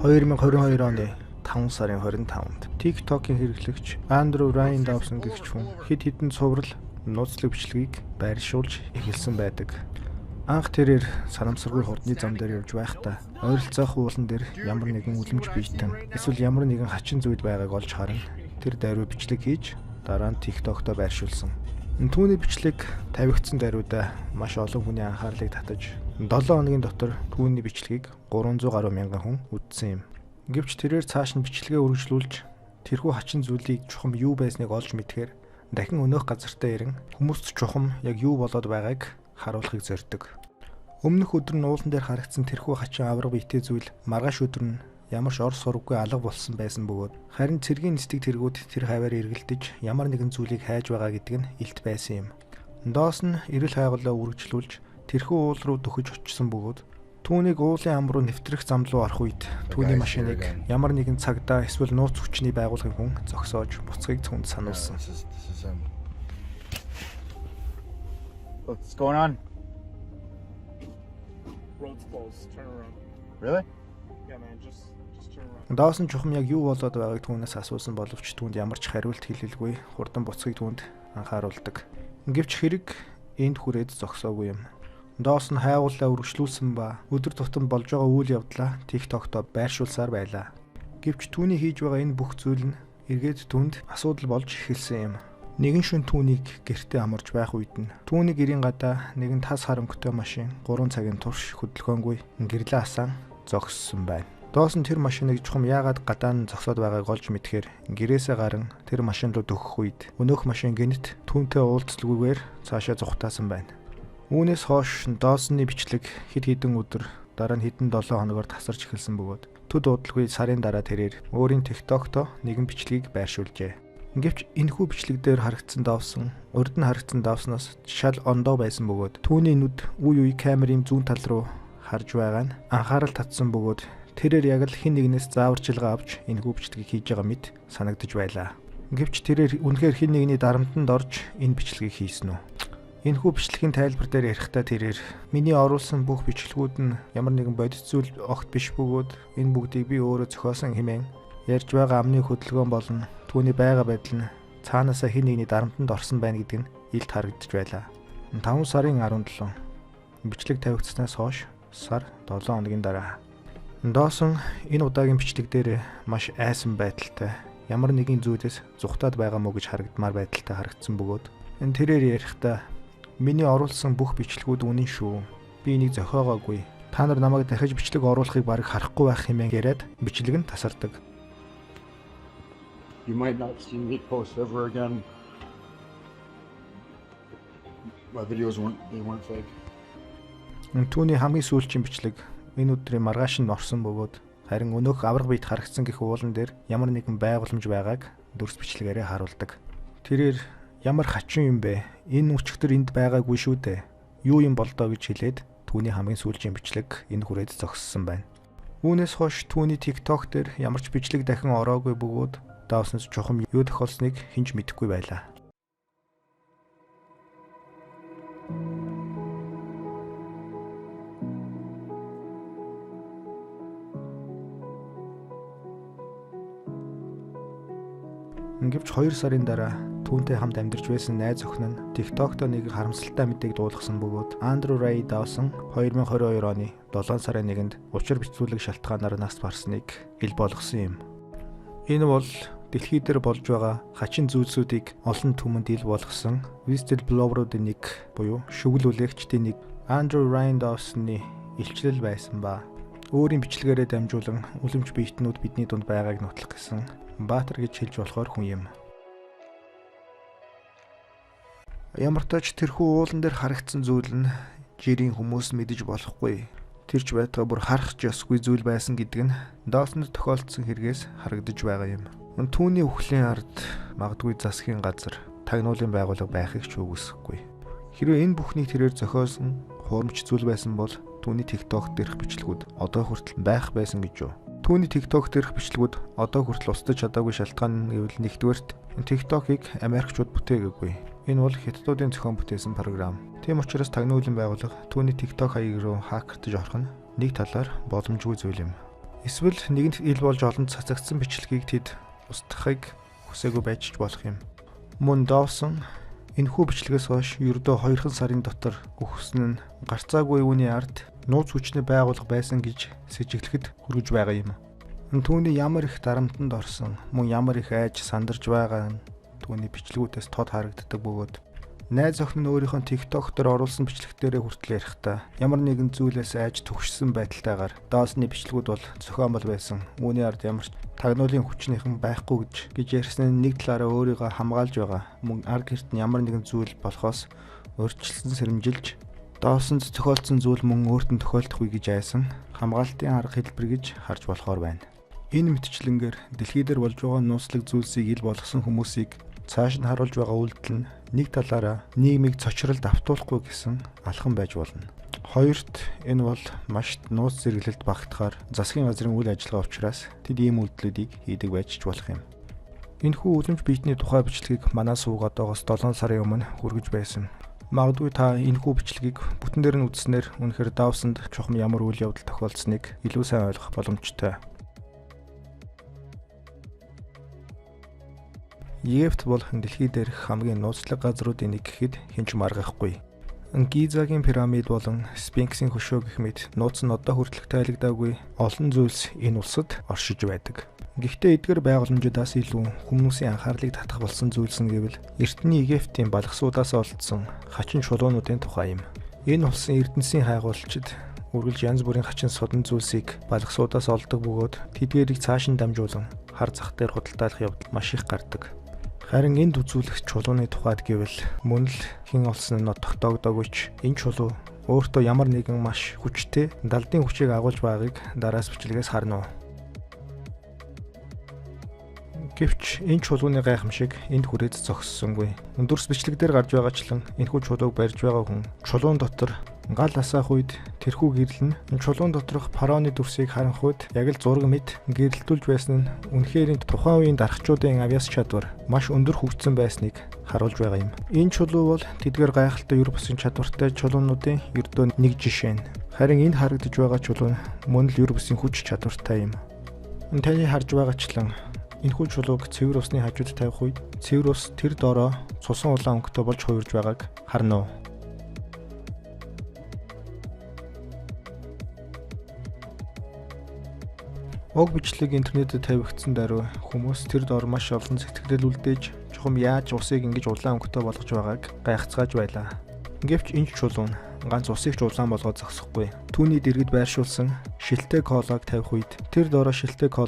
...2022 оны 5 сарын 25-нд TikTok-ийн хэрэглэгч Andrew Ryan Dawson гэгч хүн хэд хэдэн цуврал нууцлаг бичлэгийг байршуулж эхэлсэн байдаг. Анх тэрээр санамсаргүй хурдны зам дээр явж байхдаа ойролцоох уулан дээр ямар нэгэн үлэмж биетэн эсвэл ямар нэгэн хачин зүйл байгааг олж харан тэр даруй бичлэг хийж дараа нь TikTok-то байршуулсан. Түүний бичлэг тавигдсан даруйда маш олон хүний анхаарлыг татаж 7 хоногийн дотор түүний бичлэгийг 300 гаруй мянган хүн үзсэн юм. Гэвч тэрээр цааш нь бичлэгээ үргэлжлүүлж тэрхүү хачин зүйлийг чухам юу байсныг олж мэдхээр дахин өнөөх газартаа ирэн хүмүүст чухам яг юу болоод байгааг харуулахыг зорддог. Өмнөх өдөр нь уулан дээр харагдсан тэрхүү хачин авраг биетэй зүйл маргааш өдөр нь ямар ч ор сургаггүй алга болсон байсан бөгөөд харин цэргийн нисдэг тэргүүд тэр хаваар эргэлдэж ямар нэгэн зүйлийг хайж байгаа гэдэг нь илт байсан юм. Доос нь эрэл хайгуулаа үргэлжлүүлж тэрхүү уул руу дөхөж очсон бөгөөд түүнийг уулын ам руу нэвтрэх зам руу орох үед түүний машиныг ямар нэгэн цагдаа эсвэл нууц хүчний байгууллагын хүн зогсоож буцахыг түнд сануулсан. What's going on? Road's closed. Turn around. Really? Yeah, man. Just turn around. Доосон чухам яг юу болоод байгааг түүнээс асуусан боловч түүнд ямар ч хариулт хэлэлгүй хурдан буцахыг түүнд анхааруулдаг. Гэвч хэрэг энд хүрээд зогсоогүй юм. Доос нь хайгууллаа үргэлжлүүлсэн ба өдөр тутам болж байгаа үйл явдлаа TikTok-то байршуулсаар байлаа. Гэвч түүний хийж байгаа энэ бүх зүйл нь эргээд түнд асуудал болж эхэлсэн юм. Нэгэн шөнө түүнийг гэртээ амарч байх үед нь түүний гэрийн гадаа нэгэн тас харанхуйтай машин 3 цагийн турш хөдөлгөөнгүй гэрлээ асан зогссон байна. Доос нь тэр машиныг чухам яагаад гадаа нь зогсоод байгааг олж мэдхээр гэрээсээ гарan тэр машин руу дөхөх үед өнөөх машин гэнэт түүнтэй уулзалгүйгээр цаашаа зүхтаасан байна. Үүнээс хойш Доосны бичлэг хэд хэдэн өдөр дараа нь хэдэн 7 хоногоор тасарч эхэлсэн бөгөөд төд удалгүй сарын дараа тэрээр өөрийн TikTok-то нэгэн бичлэгийг байршуулжээ. Гэвч энэхүү бичлэг дээр харагдсан Доусон урд нь харагдсан Доусноос шал ондоо байсан бөгөөд түүний нүд үе үе камерын зүүн тал руу харж байгаа нь анхаарал татсан бөгөөд тэрээр яг л хэн нэгнээс зааварчилгаа авч энэхүү бичлэгийг хийж байгаа мэт санагдаж байлаа. Гэвч тэрээр үнэхээр хэн нэгний дарамтанд орж энэ бичлэгийг хийсэн үү? Энэхүү бичлэгийн тайлбар дээр ярихдаа тэрээр миний оруулсан бүх бичлэгүүд нь ямар нэгэн бодит зүйл огт биш бөгөөд энэ бүгдийг би өөрөө зохиосон хэмээн ярьж байгаа амны хөдөлгөөн болон түүний байга байдал нь цаанаасаа хэн нэгний дарамтанд орсон байна гэдэг нь илт харагдаж байлаа. 5 сарын 17 бичлэг тавигдсанаас хойш сар 7 хоногийн дараа Доосон энэ удаагийн бичлэг дээр маш айсан байдалтай ямар нэгэн зүйлээс зүхтаад байгаа мó гэж харагдмаар байдалтай харагдсан бөгөөд энэ тэрээр ярихдаа миний оруулсан бүх бичлэгүүд үнэн шүү. Би энийг зохиогоогүй. Та нар намайг дахиж бичлэг оруулахыг бараг харахгүй байх хэмээн яриад бичлэг нь тасардаг. You might not see me post ever again. My videos weren't fake. Түүний хамгийн сүүлчийн бичлэг энэ өдрийн маргааш нь орсон бөгөөд харин өнөөх авраг биет харагдсан гэх уулан дээр ямар нэгэн байгууламж байгааг дүрс бичлэгээрээ харуулдаг. Тэрээр ямар хачин юм бэ? Энэ өчигдөр энд байгаагүй шүү дээ. Юу юм болдоо гэж хэлээд түүний хамгийн сүүлчийн бичлэг энэ хүрээд зогссон байна. Үүнээс хойш түүний TikTok дээр ямар ч бичлэг дахин ороогүй бөгөөд Доосноос чухам юу тохиолсныг хэн ч мэдэхгүй байлаа. Гэвч 2 сарын дараа түүнтэй хамт амьдарч байсан найз охин нь TikTok-то нэг харамсалтай мэдээг дуулгасан бөгөөд Andrew Ray Dawson 2022 оны 7 сарын 1-нд учир бичүүлэг шалтгаанаар нас барсныг ил болгосон юм. Энэ бол дэлхий дээр болж байгаа хачин зүйлсүүдийг олон түмэнд ил болгосон whistleblower-уудын нэг буюу шүглүүлэгчдийн нэг Andrew Ryan Dawson-ы илчлэл байсан ба өөрийн бичлэгээрээ дамжуулан үлэмж биетнүүд бидний дунд байгааг нутлах гэсэн баатар гэж хэлж болохоор хүн юм. Ямар ч тач тэрхүү уулан дээр харагдсан зүйл нь жирийн хүмүүс мэдэж болохгүй. Тэрч байтугай бүр харах ч ёсгүй зүйл байсан гэдэг нь Доосонд тохиолдсон хэрэгээс харагдаж байгаа юм. Түүний үхлийн ард магадгүй засгийн газар тагнуулын байгууллага байхыг ч үгүйсэхгүй. Хэрвээ энэ бүхнийг тэрээр зохиосон хуурамч зүйл байсан бол түүний TikTok дээрх бичлэгүүд одоо хүртэл байх байсан гэж юу? Түүний TikTok дээрх бичлэгүүд одоо хүртэл устдаж чадаагүй шалтгаан нь гэвэл нэгдүгээрт TikTok-ыг Америкчууд бүтээгээгүй. Энэ бол хятадуудын зохион бүтээсэн програм. Тийм учраас тагнуулын байгууллага түүний TikTok хаяг руу хакертж орох нь нэг талаар боломжгүй зүйл юм. Эсвэл нэгэнт ил болж олонд цацагдсан бичлэгийг тэд устгахыг хүсээгүй байж болох юм. Мөн Dawson энэхүү бичлэгээс хойш ердөө 2 сарын дотор өгсөн нь гарцаагүй үүний ард нууц хүчний байгууллага байсан гэж сэжиглэхэд хүргэж байгаа юм. Түүний ямар их дарамтанд орсон, мөн ямар их айж сандарч байгаа нь түүний бичлэгүүдээс тод харагддаг бөгөөд найз охин нь өөрийнхөө TikTok дээр оруулсан бичлэгтэрээ хүртэл ярихдаа ямар нэгэн зүйлээс айж төгшсөн байдалтайгаар Dawson-ы бичлэгүүд бол зохион бол байсан. Үүний ард ямар ч тагнуулын хүчнийхэн байхгүй гэж ярьсан нь нэг талаараа өөрийгөө хамгаалж байгаа. Мөн ард гэрт нь ямар нэгэн зүйл болохоос өөрчлөлтсөн сэрэмжилж Dawson-д тохиолдсон зүйл мөн өөрт нь тохиолдохгүй гэж айсан хамгаалтын арга хэлбэр гэж харж болохоор байна. Энэ мэтчлэнгээр дэлхий дээр болж байгаа нууцлаг зүйлсийг ил болгосон хүмүүсийг цааш нь харуулж байгаа үйлдэл нь нэг талаараа нийгмийг цочролд автуулахгүй гэсэн алхан байж болно. Хоёрт энэ бол маш нууц зэрэглэлд багтахаар засгийн газрын үйл ажиллагаа учраас тэд ийм үйлдэлүүдийг хийдэг байж болох юм. Энэхүү үлэмж биетний тухай бичлэгийг манай суугаад байгаас 7 сарын өмнө хүргэж байсан. Магадгүй та энэхүү бичлэгийг бүтэн дээр нь үзснээр үнэхээр Dawson-д чухам ямар үйл явдал тохиолдсныг илүү сайн ойлгох боломжтой. Египт бол дэлхий дээрх хамгийн нууцлаг газруудын нэг гэхэд хинч маргахгүй. Гизагийн пирамид болон Спинксийн хөшөө гэх мэт нууц нь одоо хүртэлх тайлагдаагүй олон зүйлс энэ улсад оршиж байдаг. Гэхдээ эдгээр байгууламжуудаас илүү хүмүүсийн анхаарлыг татах болсон зүйлс нь гэвэл эртний Египтийн балгасуудаас олдсон хачин чулуунуудын тухай юм. Энэ улсын эрдэнсийн хайгуулчид үргэлж янз бүрийн хачин судан зүйлсийг балгасуудаас олдог бөгөөд тэдгээрийг цааш нь дамжуулан хар зах дээр худалдаалах явдал маш их гардаг. Харин энд үзүүлэх чулууны тухайд гэвэл мөн л хэн олсон нь тогтоогдоогүй ч энэ чулуу өөртөө ямар нэгэн маш хүчтэй далдын хүчийг агуулж байгааг дараас бичлэгээс харна уу. Гэвч энэ чулууны гайхамшиг энд хүрээд зогссонгүй. Өндөрс бичлэг дээр гарч байгаачлан энэхүү чулууг барьж байгаа хүн чулуун дотор гал асаах үед тэрхүү гэрэл нь чулуун доторх фараоны дүрсийг харанхуйд яг л зураг мэт гэрэлтүүлж байсан нь үнэхээр тухайн үеийн дархчуудын авьяас чадвар маш өндөр хөгжсөн байсныг харуулж байгаа юм. Энэ чулуу бол тэдгээр гайхалтай юр бусын чадвартай чулуунуудын ердөө нэг жишээ нь. Харин энд харагдаж байгаа чулуу нь мөн л юр бусын хүч чадвартай юм. Таны харж байгаачлан энэхүү чулууг цэвэр усны хажууд тавих үед цэвэр ус тэр доороо цусан улаан өнгөтэй болж хуурж байгааг харна уу? Уг бичлэг интернетэд тавигдсан даруй хүмүүс тэр доор маш олон сэтгэлдэл үлдээж чухам яаж усыг ингэж улаан өнгөтэй болгож байгааг гайхацгааж байлаа. Гэвч энэ чулуу нь ганц усыг ч улаан болгоод зогсохгүй. Түүний дэргэд байршуулсан шилтэй колог тавих үед тэр доороо шилтэй колог